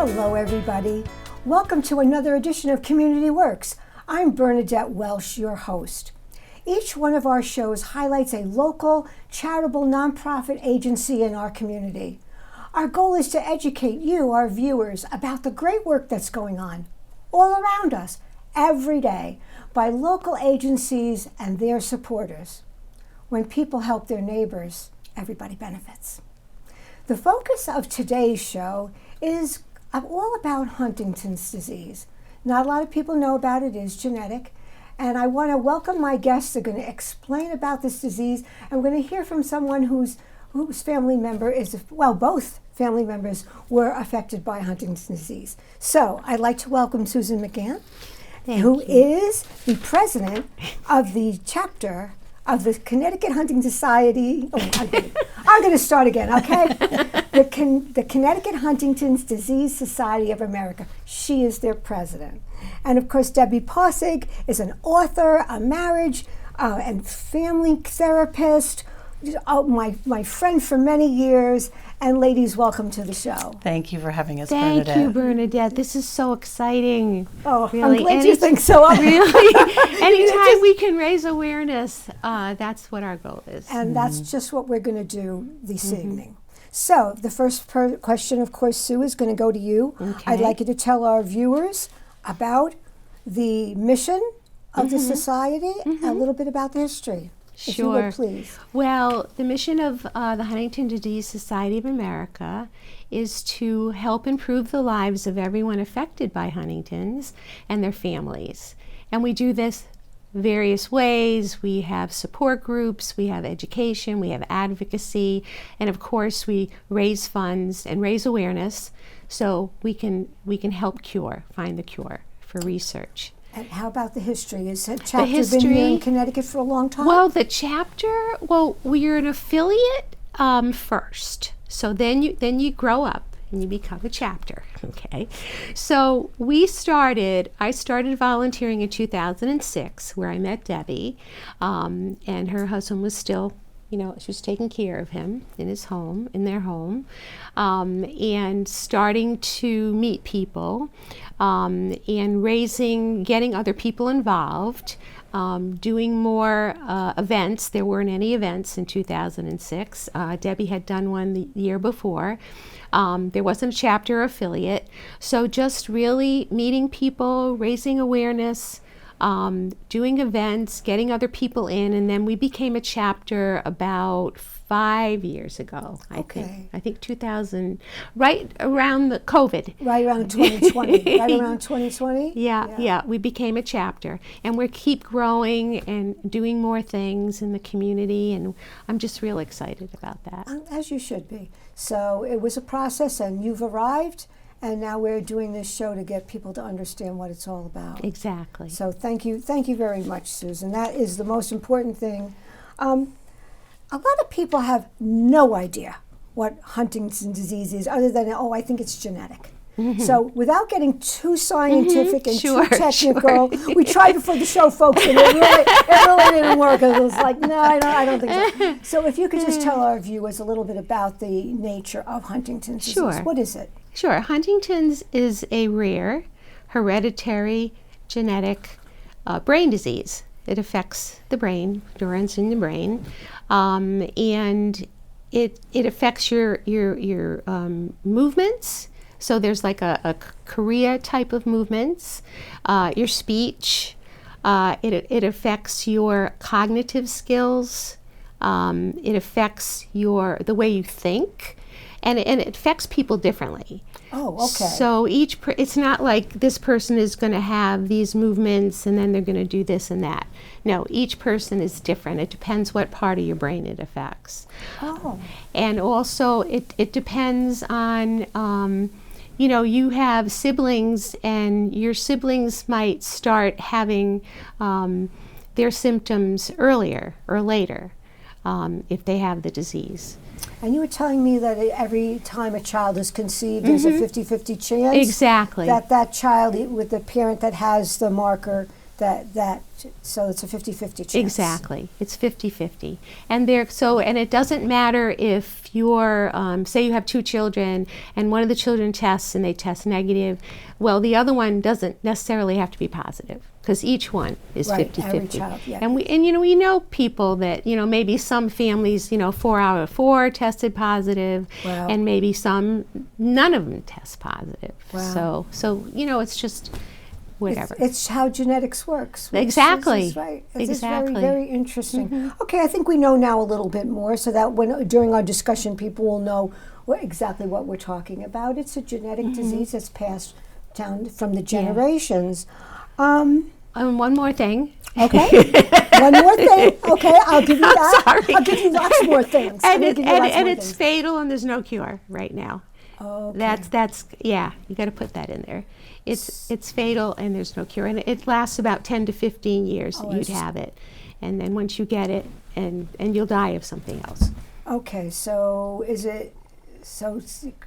Hello, everybody. Welcome to another edition of Community Works. I'm Bernadette Welsh, your host. Each one of our shows highlights a local, charitable, nonprofit agency in our community. Our goal is to educate you, our viewers, about the great work that's going on all around us every day by local agencies and their supporters. When people help their neighbors, everybody benefits. The focus of today's show is all about Huntington's disease. Not a lot of people know about it. It is genetic. And I want to welcome my guests. They're going to explain about this disease. And we're going to hear from someone whose family member is, well, both family members were affected by Huntington's disease. So I'd like to welcome Susan McGann, who is the president of the chapter of the Connecticut Huntington Society. I'm going to start again, okay? The Connecticut Huntington's Disease Society of America. She is their president. And of course, Debbie Possig is an author, a marriage and family therapist, my friend for many years. And ladies, welcome to the show. Thank you for having us, Bernadette. Thank you, Bernadette. This is so exciting. Oh, really. I'm glad you think so. Really, anytime we can raise awareness, that's what our goal is. And that's just what we're going to do this evening. So the first question, of course, Sue, is going to go to you. Okay. I'd like you to tell our viewers about the mission of the society, a little bit about the history. If you would, please. Well, the mission of the Huntington Disease Society of America is to help improve the lives of everyone affected by Huntington's and their families. And we do this various ways. We have support groups, we have education, we have advocacy, and of course we raise funds and raise awareness so we can help find the cure for research. And how about the history? Has the chapter been here in Connecticut for a long time? Well, we're an affiliate first. So then you grow up and you become a chapter, okay? So I started volunteering in 2006 where I met Debbie, and her husband was still, she was taking care of him in their home, and starting to meet people, and getting other people involved, doing more events. There weren't any events in 2006. Debbie had done one the year before. There wasn't a chapter affiliate. So just really meeting people, raising awareness, doing events, getting other people in, and then we became a chapter about 5 years ago, I think 2000, right around the COVID. Right around 2020. Right around 2020? Yeah, we became a chapter, and we keep growing and doing more things in the community, and I'm just real excited about that. As you should be. So it was a process, and you've arrived. And now we're doing this show to get people to understand what it's all about. Exactly. So thank you very much, Susan. That is the most important thing. A lot of people have no idea what Huntington's disease is, other than, I think it's genetic. So without getting too scientific and too technical, we tried before the show, folks, and it really didn't work. It was like, no, I don't think so. So if you could just tell our viewers a little bit about the nature of Huntington's disease. What is it? Sure. Huntington's is a rare, hereditary, genetic brain disease. It affects the brain, neurons in the brain, and it affects your movements. So there's like a chorea type of movements, your speech. It affects your cognitive skills. It affects the way you think. And it affects people differently. Oh, okay. So it's not like this person is going to have these movements and then they're going to do this and that. No, each person is different. It depends what part of your brain it affects. Oh. And also it depends on, you have siblings, and your siblings might start having their symptoms earlier or later if they have the disease. And you were telling me that every time a child is conceived, there's a 50-50 chance Exactly. that child with the parent that has the marker so it's a 50-50 chance. Exactly. It's 50-50. And it doesn't matter if you're, say you have two children and one of the children tests and they test negative, well, the other one doesn't necessarily have to be positive because each one is 50-50. Every child, yeah. And we know people that, maybe some families, 4 out of 4 tested positive. Wow. And maybe none of them test positive. Wow. So it's just whatever. It's how genetics works. Exactly. It's right. Exactly. It's very, very interesting. Mm-hmm. Okay, I think we know now a little bit more, so that during our discussion, people will know exactly what we're talking about. It's a genetic disease that's passed down from the generations. One more thing. Okay. One more thing. Okay, I'll give you that. Sorry. I'll give you lots more things. And it's fatal, and there's no cure right now. Okay. That's you got to put that in there. It's fatal, and there's no cure, and it lasts about 10 to 15 years that you'd have it, and then once you get it, and you'll die of something else. Okay, so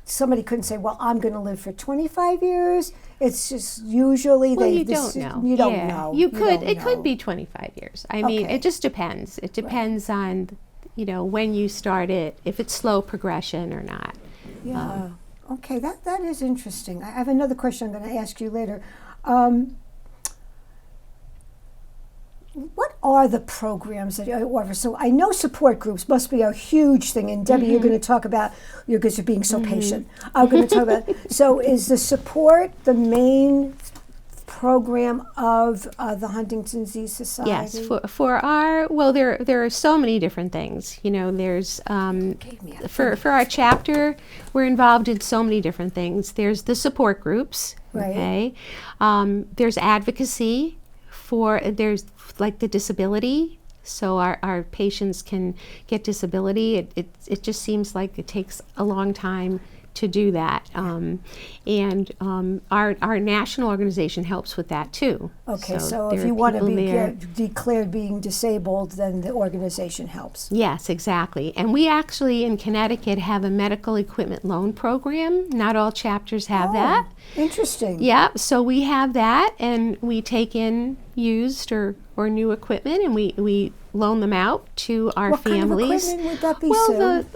somebody couldn't say, well, I'm going to live for 25 years. It's just usually you don't know. You don't know. It could be 25 years. I mean, it just depends. It depends on, when you start it, if it's slow progression or not. Yeah. Okay, that is interesting. I have another question I'm going to ask you later. What are the programs that you offer? So I know support groups must be a huge thing, and Debbie, you're going to talk about, because you're being so patient. I'm going to talk about, so is the support the main program of the Huntington Disease Society? Yes, for our, well, there are so many different things. There's, for our chapter, we're involved in so many different things. There's the support groups, okay? There's advocacy there's like the disability, so our patients can get disability. It just seems like it takes a long time to do that, and our national organization helps with that too. Okay, so if you want to be declared being disabled, then the organization helps. Yes, exactly. And we actually in Connecticut have a medical equipment loan program. Not all chapters have that. Interesting. Yeah, so we have that, and we take in used or new equipment, and we loan them out to our families. What kind of equipment would that be? Well,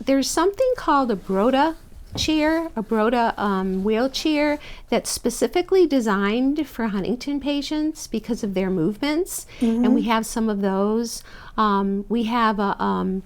there's something called a Broda chair, a Broda wheelchair that's specifically designed for Huntington patients because of their movements, and we have some of those. We have a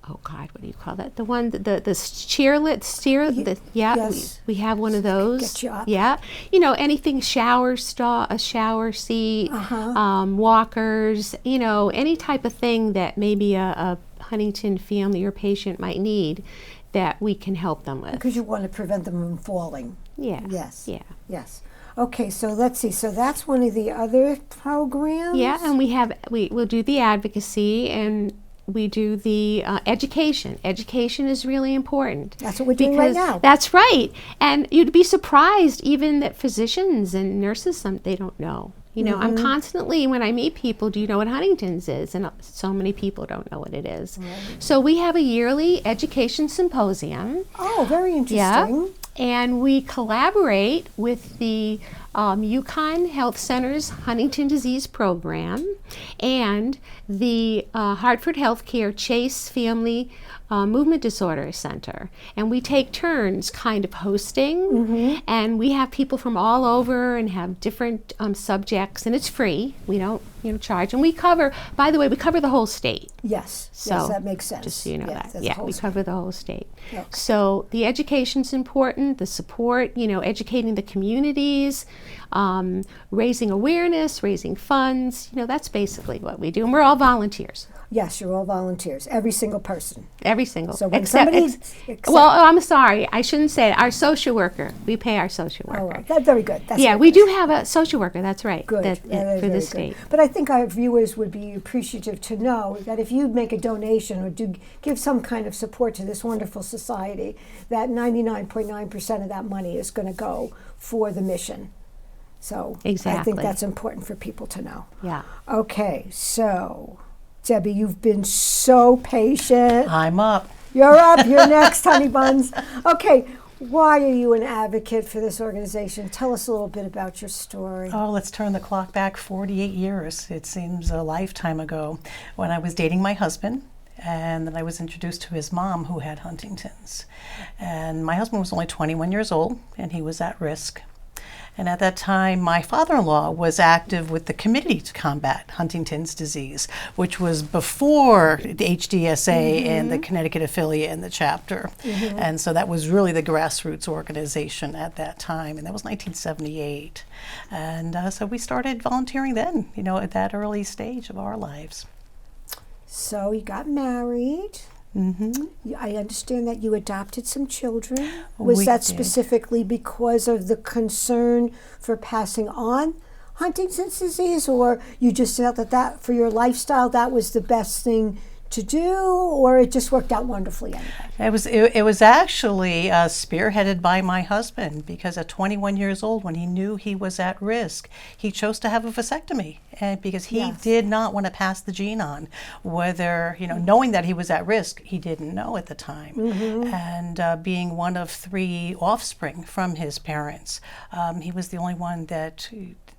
oh God, what do you call that? The one, the chairlet steer. Yes. We have one of those. Get you up. Yeah, anything a shower seat, walkers. Any type of thing that maybe a Huntington family or patient might need, that we can help them with. Because you want to prevent them from falling. Yeah. Yes. Yeah. Yes. Okay, so let's see. So that's one of the other programs. Yeah, and we'll do the advocacy, and we do the education. Education is really important. That's what we're doing right now. That's right. And you'd be surprised even that physicians and nurses, they don't know. I'm constantly, when I meet people, do you know what Huntington's is? And so many people don't know what it is. Right. So we have a yearly education symposium. Oh, very interesting. Yeah. And we collaborate with the UConn Health Center's Huntington Disease Program and the Hartford Healthcare Chase Family Movement Disorder Center. And we take turns kind of hosting, and we have people from all over and have different subjects, and it's free. We don't charge. And we cover, by the way, we cover the whole state. Yes, so yes, that makes sense. Just so you know that. Yeah, we cover the whole state. Okay. So the education's important, the support, educating the communities, raising awareness, raising funds. That's basically what we do. And we're all volunteers. Yes, you're all volunteers. Every single person. Every single. So when well, I'm sorry, I shouldn't say it. Our social worker. We pay our social worker. Oh, right. That's very good. We do have a social worker. That's right. Good. For the state. But I think our viewers would be appreciative to know that if you make a donation or give some kind of support to this wonderful society, that 99.9% of that money is going to go for the mission. So exactly. I think that's important for people to know. Yeah. Okay, so Debbie, you've been so patient. I'm up. You're up. You're next, honey buns. Okay, Why are you an advocate for this organization? Tell us a little bit about your story. Oh, let's turn the clock back 48 years. It seems a lifetime ago when I was dating my husband. And then I was introduced to his mom who had Huntington's. And my husband was only 21 years old and he was at risk. And at that time, my father-in-law was active with the Committee to Combat Huntington's Disease, which was before the HDSA and the Connecticut affiliate and the chapter. And so that was really the grassroots organization at that time, and that was 1978. And so we started volunteering then, at that early stage of our lives. So you got married. I understand that you adopted some children. Was that specifically because of the concern for passing on Huntington's disease, or you just felt that for your lifestyle that was the best thing to do, or it just worked out wonderfully anyway? It was actually spearheaded by my husband, because at 21 years old, when he knew he was at risk, he chose to have a vasectomy, and because he did not want to pass the gene on, whether knowing that he was at risk, he didn't know at the time, and being one of 3 offspring from his parents, he was the only one that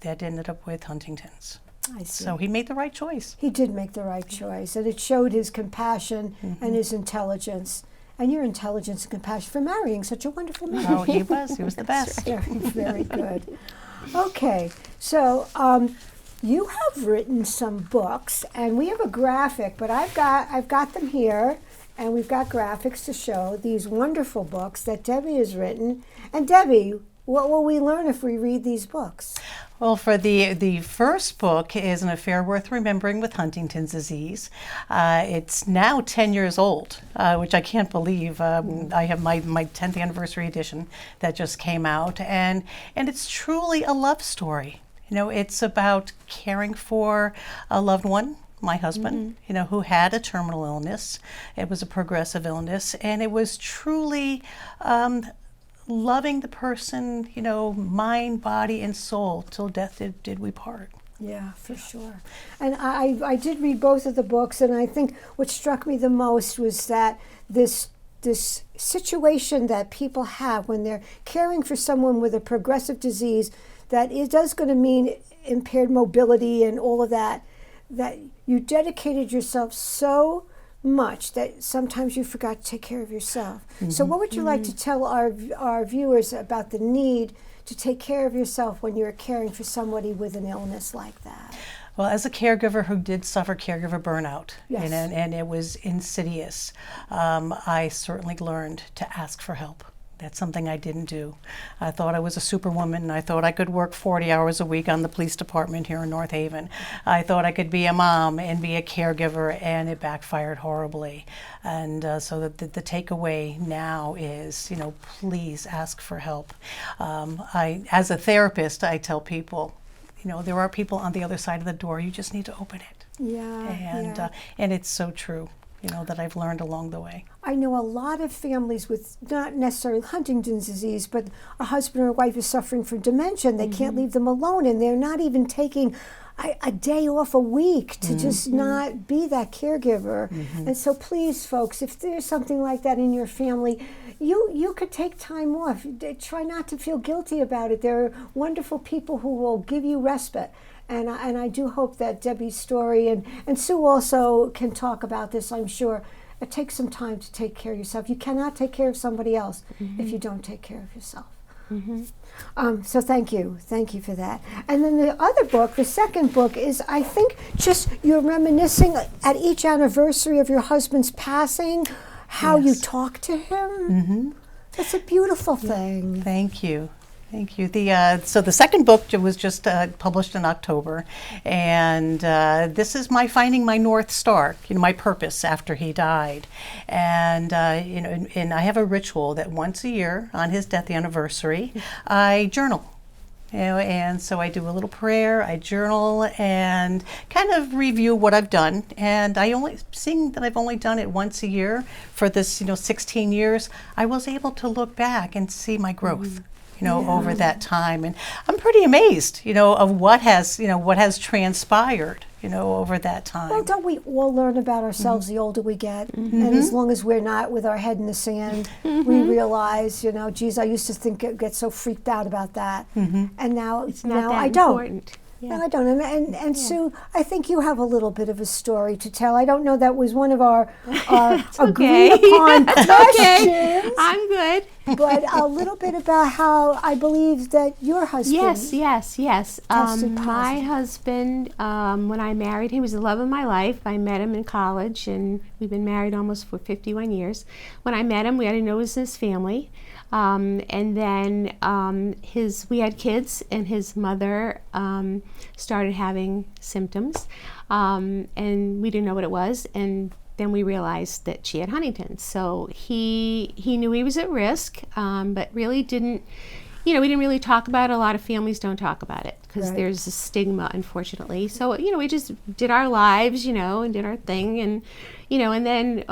ended up with Huntington's. I see. So he made the right choice. He did make the right choice, and it showed his compassion and his intelligence, and your intelligence and compassion for marrying such a wonderful man. Oh, he was the best. Very, very good. Okay, so you have written some books, and we have a graphic, but I've got them here, and we've got graphics to show these wonderful books that Debbie has written. And Debbie, what will we learn if we read these books? Well, for the first book is An Affair Worth Remembering with Huntington's Disease. It's now 10 years old, which I can't believe. I have my 10th anniversary edition that just came out, and it's truly a love story. It's about caring for a loved one, my husband, who had a terminal illness. It was a progressive illness, and it was truly loving the person, mind, body, and soul, till death did we part. Yeah, for sure. And I did read both of the books, and I think what struck me the most was that this situation that people have when they're caring for someone with a progressive disease, that it does going to mean impaired mobility and all of that, that you dedicated yourself so much that sometimes you forgot to take care of yourself. So what would you like to tell our viewers about the need to take care of yourself when you're caring for somebody with an illness like that? Well, as a caregiver who did suffer caregiver burnout, Yes. and it was insidious, I certainly learned to ask for help. That's something I didn't do. I thought I was a superwoman. I thought I could work 40 hours a week on the police department here in North Haven. I thought I could be a mom and be a caregiver, and it backfired horribly. And so the takeaway now is, please ask for help. As a therapist, I tell people, there are people on the other side of the door. You just need to open it. Yeah. And it's so true. That I've learned along the way. I know a lot of families with not necessarily Huntington's disease, but a husband or wife is suffering from dementia, and they can't leave them alone, and they're not even taking a day off a week to just not be that caregiver. And so please, folks, if there's something like that in your family, you could take time off. Try not to feel guilty about it. There are wonderful people who will give you respite. And I do hope that Debbie's story, and Sue also can talk about this, I'm sure. It takes some time to take care of yourself. You cannot take care of somebody else if you don't take care of yourself. So thank you for that. And then the other book, the second book, is, I think, just you're reminiscing at each anniversary of your husband's passing, how you talk to him. That's a beautiful thing. Thank you. Thank you. So the second book was just published in October, and this is my finding my North Star, my purpose after he died. And and I have a ritual that once a year on his death anniversary, I journal. And so I do a little prayer, I journal, and kind of review what I've done. And seeing that I've only done it once a year for this 16 years, I was able to look back and see my growth. Over that time, and I'm pretty amazed, of what has transpired, over that time. Well, don't we all learn about ourselves the older we get? And as long as we're not with our head in the sand, we realize, geez, I used to get so freaked out about that. And now, It's not that I don't. important. Yeah. No, I don't. And Sue, I think you have a little bit of a story to tell. I don't know, that was one of our agreed upon questions. Okay. I'm good. But a little bit about how I believe that your husband. Yes. Tested My positive. husband, when I married him, he was the love of my life. I met him in college, and we've been married almost for 51 years. When I met him, we had to know his family. And then we had kids, and his mother started having symptoms, and we didn't know what it was. And then we realized that she had Huntington. So he knew he was at risk, but really didn't. We didn't really talk about it. A lot of families don't talk about it because Right. there's a stigma, unfortunately. So, we just did our lives, and did our thing. And, and then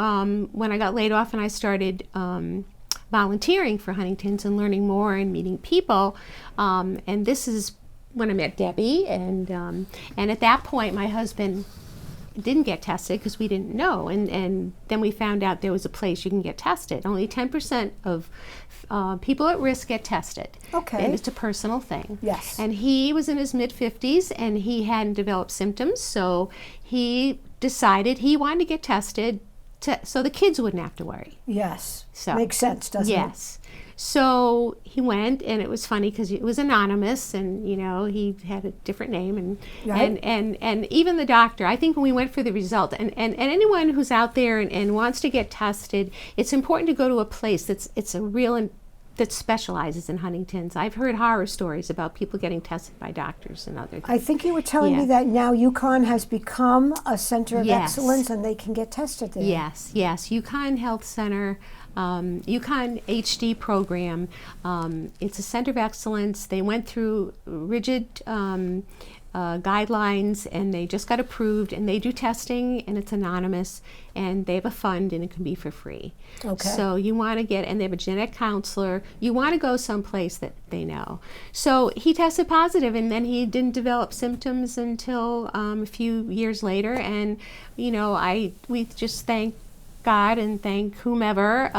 when I got laid off and I started volunteering for Huntington's and learning more and meeting people, and this is when I met Debbie. And at that point, my husband didn't get tested because we didn't know, and then we found out there was a place you can get tested. Only 10% of people at risk get tested. Okay. And it's a personal thing. Yes. And he was in his mid-50s, and he hadn't developed symptoms, so he decided he wanted to get tested so the kids wouldn't have to worry. Yes. So Makes sense, doesn't it? Yes. So he went, and it was funny because it was anonymous, and he had a different name, and Right. and even the doctor. I think when we went for the result, and anyone who's out there and wants to get tested, it's important to go to a place that specializes in Huntington's. I've heard horror stories about people getting tested by doctors and other things. I think you were telling me Yeah. that now UConn has become a center of Yes. excellence, and they can get tested there. Yes. UConn Health Center, UConn HD program. It's a center of excellence. They went through rigid guidelines, and they just got approved, and they do testing, and it's anonymous, and they have a fund, and it can be for free. Okay. So you want to and they have a genetic counselor. You want to go someplace that they know. So he tested positive, and then he didn't develop symptoms until a few years later, and we just thank God and thank whomever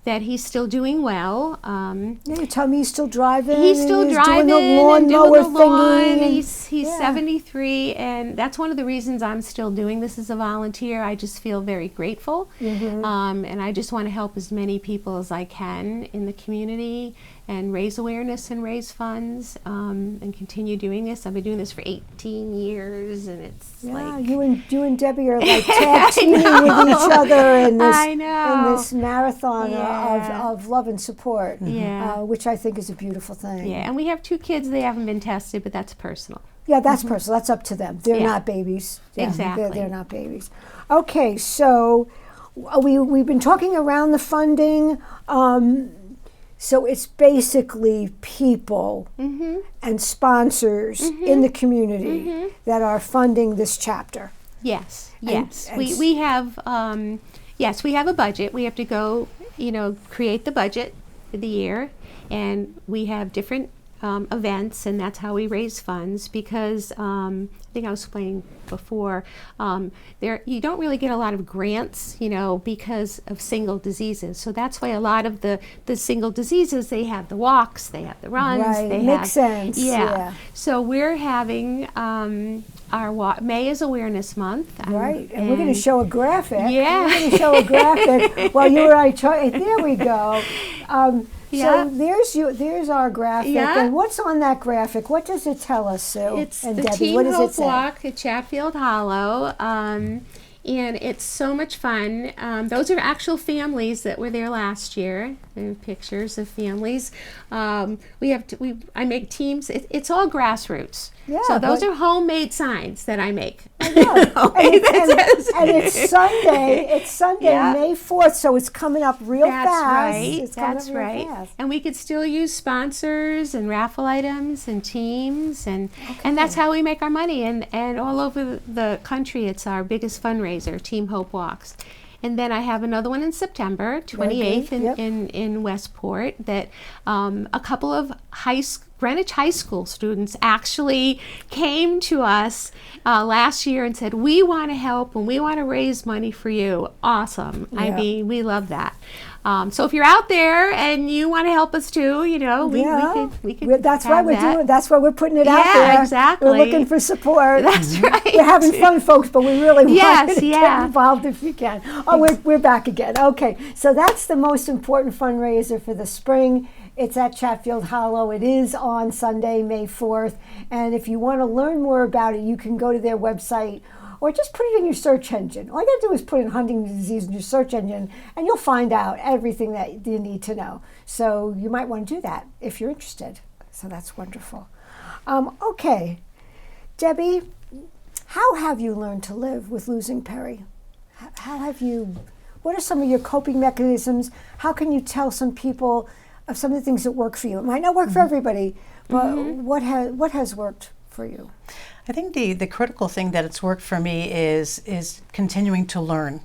that he's still doing well. Yeah, you tell me he's still driving. He's and still he's driving doing the and doing lawnmower the lawn. thingy. He's yeah. 73, and that's one of the reasons I'm still doing this as a volunteer. I just feel very grateful, and I just want to help as many people as I can in the community and raise awareness and raise funds, and continue doing this. I've been doing this for 18 years, and it's Yeah, like... you and Debbie are like tag teaming with each other in this I know. in this marathon Yeah. of love and support. Yeah. Which I think is a beautiful thing. Yeah, and we have 2 kids. They haven't been tested, but that's personal. Yeah, that's personal. That's up to them. They're Yeah. not babies. Yeah, Exactly. They're not babies. Okay, so we've been talking around the funding. So it's basically people and sponsors in the community that are funding this chapter. Yes, And- yes. and We have we have a budget. We have to go, create the budget for the year, and we have different events, and that's how we raise funds, because I think I was explaining before, you don't really get a lot of grants, because of single diseases. So that's why a lot of the single diseases, they have the walks, they have the runs, Right, they makes have sense, yeah. So we're having our May is Awareness Month, Right, and we're going to show a graphic. Yeah. We're going to show a graphic. Well, you were already there we go. Yeah. So there's our graphic. Yeah. And what's on that graphic? What does it tell us, Sue? It's and the Debbie, Team what does Hope it say? Walk at Chatfield Hollow, and it's so much fun. Those are actual families that were there last year. There are pictures of families. I make teams. It's all grassroots. Yeah, so those but- are homemade signs that I make. And it's Sunday. It's Sunday, Yeah. May 4th, so it's coming up real That's fast. right. It's coming That's up real right. fast. And we could still use sponsors and raffle items and teams, and that's how we make our money. And all over the country, it's our biggest fundraiser, Team Hope Walks. And then I have another one in September, 28th Yep. in Westport, that a couple of Greenwich High School students actually came to us last year and said, we want to help and we want to raise money for you. Awesome. I Yeah. mean, we love that. So if you're out there and you want to help us too, we could That's why have we're that. doing. That's why we're putting it out Yeah, there. exactly. We're looking for support. That's right. We're having fun, folks, but we really want Yes, you to yeah. get involved if you can. Oh, we're back again. Okay, so that's the most important fundraiser for the spring. It's at Chatfield Hollow. It is on Sunday, May 4th. And if you want to learn more about it, you can go to their website or just put it in your search engine. All you got to do is put in Huntington's disease in your search engine, and you'll find out everything that you need to know. So you might want to do that if you're interested. So that's wonderful. Okay, Debbie, how have you learned to live with losing Perry? How have you, what are some of your coping mechanisms? How can you tell some people of some of the things that work for you? It might not work for everybody, but what has worked for you? I think the critical thing that it's worked for me is continuing to learn.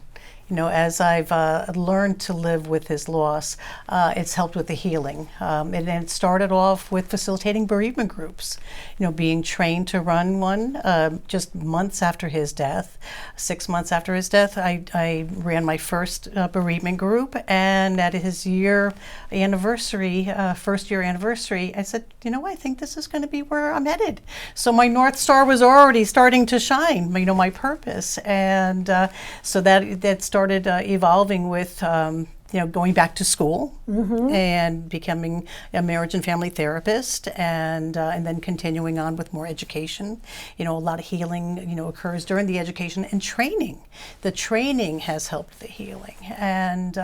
You know, as I've learned to live with his loss, it's helped with the healing. And it started off with facilitating bereavement groups, you know, being trained to run one just months after his death. 6 months after his death, I ran my first bereavement group, and at his year anniversary, first year anniversary, I said, you know, I think this is going to be where I'm headed. So my North Star was already starting to shine, you know, my purpose. And so that started evolving with you know, going back to school and becoming a marriage and family therapist, and then continuing on with more education. You know, a lot of healing, you know, occurs during the education and training. The training has helped the healing, and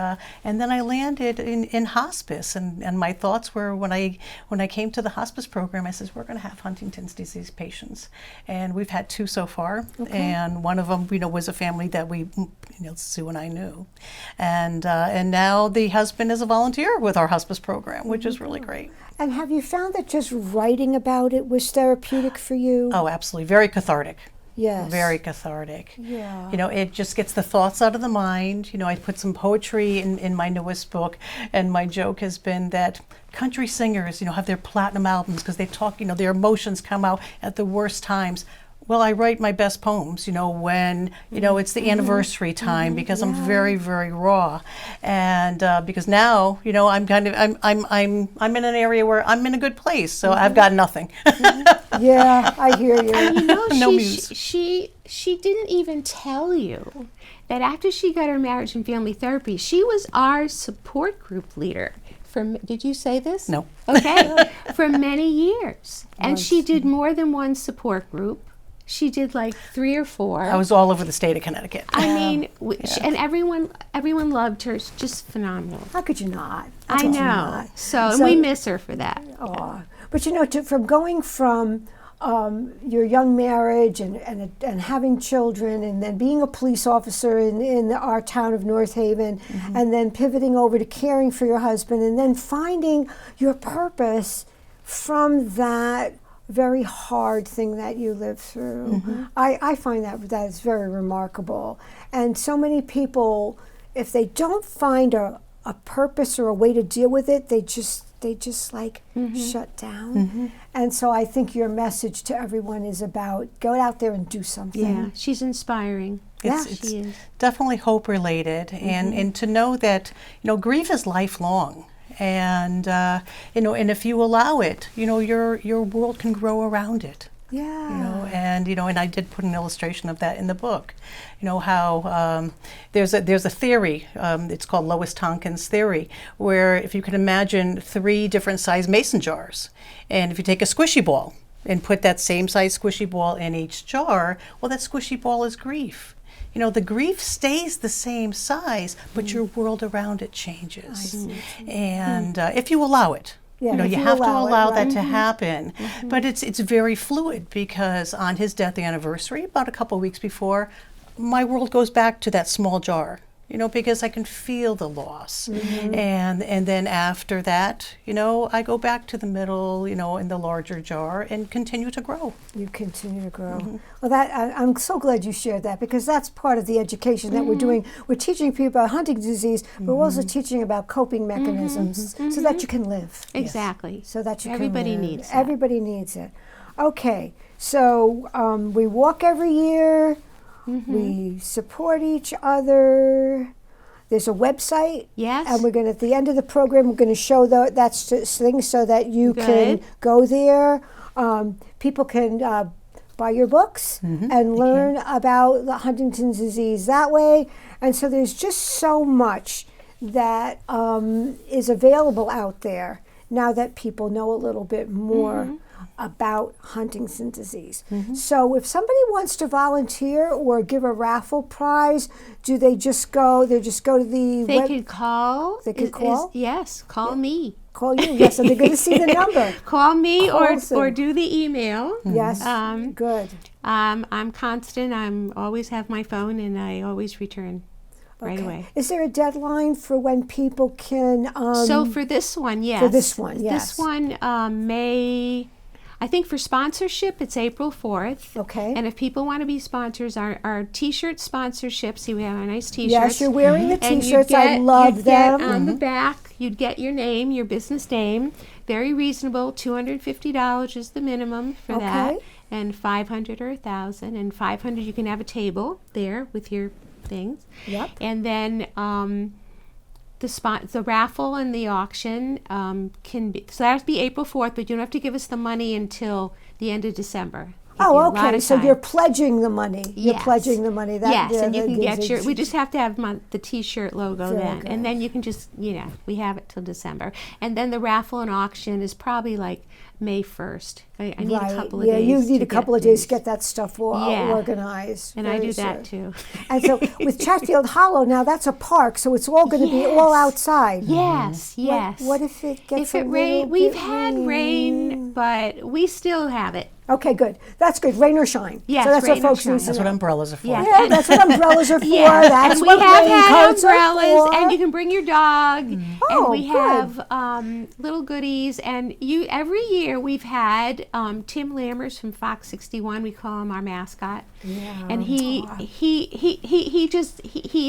then I landed in hospice, and my thoughts were when I came to the hospice program, I said, we're going to have Huntington's disease patients, and we've had 2 so far, and one of them, you know, was a family that we, you know, Sue and I knew, and now the husband is a volunteer with our hospice program, which is really great. And have you found that just writing about it was therapeutic for you? Oh, absolutely. Very cathartic. Yes. Very cathartic. Yeah. You know, it just gets the thoughts out of the mind. You know, I put some poetry in my newest book, and my joke has been that country singers, you know, have their platinum albums because they talk, you know, their emotions come out at the worst times. Well, I write my best poems, you know, when, you know, it's the anniversary time, because I'm very, very raw. And because now, you know, I'm kind of, I'm in an area where I'm in a good place, so I've got nothing. Yeah, I hear you. And you know, No she didn't even tell you that after she got her marriage and family therapy, she was our support group leader. Did you say this? No. Okay. For many years. And she did more than one support group. She did like 3 or 4. I was all over the state of Connecticut. I mean, and everyone loved her. It's just phenomenal. How could you not? I How could you know. not? So we miss her for that. Aw. But you know, from going from your young marriage and having children, and then being a police officer in our town of North Haven, and then pivoting over to caring for your husband, and then finding your purpose from that very hard thing that you lived through. I find that is very remarkable. And so many people, if they don't find a purpose or a way to deal with it, they just like shut down. And so I think your message to everyone is about go out there and do something. Yeah, she's inspiring. It's She is. definitely hope related, and to know that, you know, grief is lifelong. And you know, and if you allow it, you know, your world can grow around it. Yeah. You know, and I did put an illustration of that in the book. You know how there's a theory. It's called Lois Tonkin's theory, where if you can imagine 3 different size mason jars, and if you take a squishy ball and put that same size squishy ball in each jar, well, that squishy ball is grief. You know, the grief stays the same size, but your world around it changes. And if you allow it, Yeah, you know, if you you have to allow it, allow right. that to happen. But it's very fluid, because on his death anniversary, about a couple weeks before, my world goes back to that small jar. because I can feel the loss. And then after that, I go back to the middle, in the larger jar and continue to grow. You continue to grow. Well, I'm so glad you shared that, because that's part of the education that we're doing. We're teaching people about Huntington's disease, but we're also teaching about coping mechanisms so that you can live. Exactly. So that you Everybody can live. needs that. Everybody needs it. Okay, so we walk every year. We support each other. There's a website. Yes. And we're going to, at the end of the program, we're going to show that thing so that you can go there. People can buy your books and learn about the Huntington's disease that way. And so there's just so much that is available out there now that people know a little bit more about Huntington's disease. So if somebody wants to volunteer or give a raffle prize, do they just go? They just go to the They could call. They could call? Yes, call me. Call you. Yes, and they're going to see the number. Call me Call or do the email. Yes. Good. I'm constant. I'm always have my phone, and I always return right away. Is there a deadline for when people can? So for this one, yes. For this one, yes. This one, May. I think for sponsorship, it's April 4th. Okay. And if people want to be sponsors, our T-shirt sponsorship, see, we have our nice T-shirts. Yes, you're wearing the And T-shirts. I love you'd them. Get on the back, you'd get your name, your business name. Very reasonable. $250 is the minimum for that. And 500 or 1,000. And 500, you can have a table there with your things. Yep. And then the raffle and the auction can be, so that has to be April 4th, but you don't have to give us the money until the end of December. Oh, okay. So you're pledging the money. You're Yes. pledging the money. That, yes, and you that can gives get it- your. We just have to have the T-shirt logo Very then, good. and then you can just we have it till December, and then the raffle and auction is probably like May 1st. I need a couple of days. Yeah, you need to a couple get of days to things. get that stuff Yeah. organized. And I Very do that soon. too. And so with Chatfield Hollow now, that's a park, so it's all going to be all outside. Yes, yes. What if it gets If it a rain, little we've bit had rain, but we still have it. Okay, good. That's good. Rain or shine. Yes, so that's rain what or folks shine. need to That's know. what umbrellas are for. Yeah. Yeah, that's what umbrellas are for. Yeah, That's and we what have had raincoats are umbrellas, for. and you can bring your dog, Oh, and we good. have little goodies. And every year we've had Tim Lammers from Fox 61. We call him our mascot, and he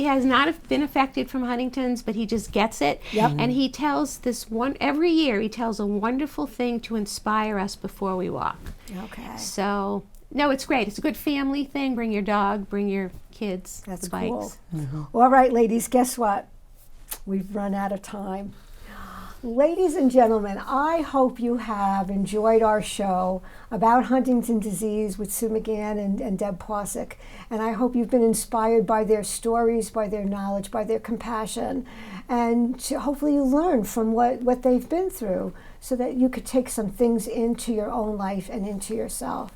has not been affected from Huntington's, but he just gets it. Yep. And he tells every year. He tells a wonderful thing to inspire us before we walk. Okay. So, no, it's great. It's a good family thing. Bring your dog, bring your kids, That's the bikes. cool. All right, ladies, guess what? We've run out of time. Ladies and gentlemen, I hope you have enjoyed our show about Huntington's disease with Sue McGann and Deb Posick. And I hope you've been inspired by their stories, by their knowledge, by their compassion. And hopefully you learn from what they've been through so that you could take some things into your own life and into yourself.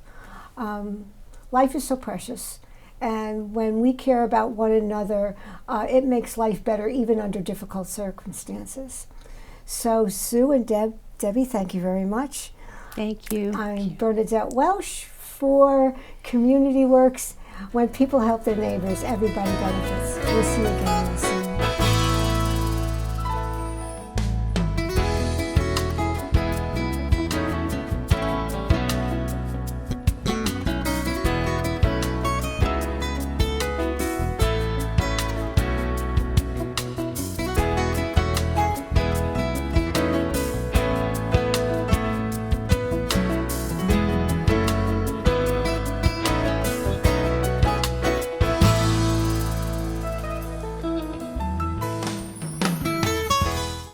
Life is so precious. And when we care about one another, it makes life better even under difficult circumstances. So Sue and Debbie, thank you very much. Thank you. I'm Bernadette Welsh for Community Works. When people help their neighbors, everybody benefits. We'll see you again.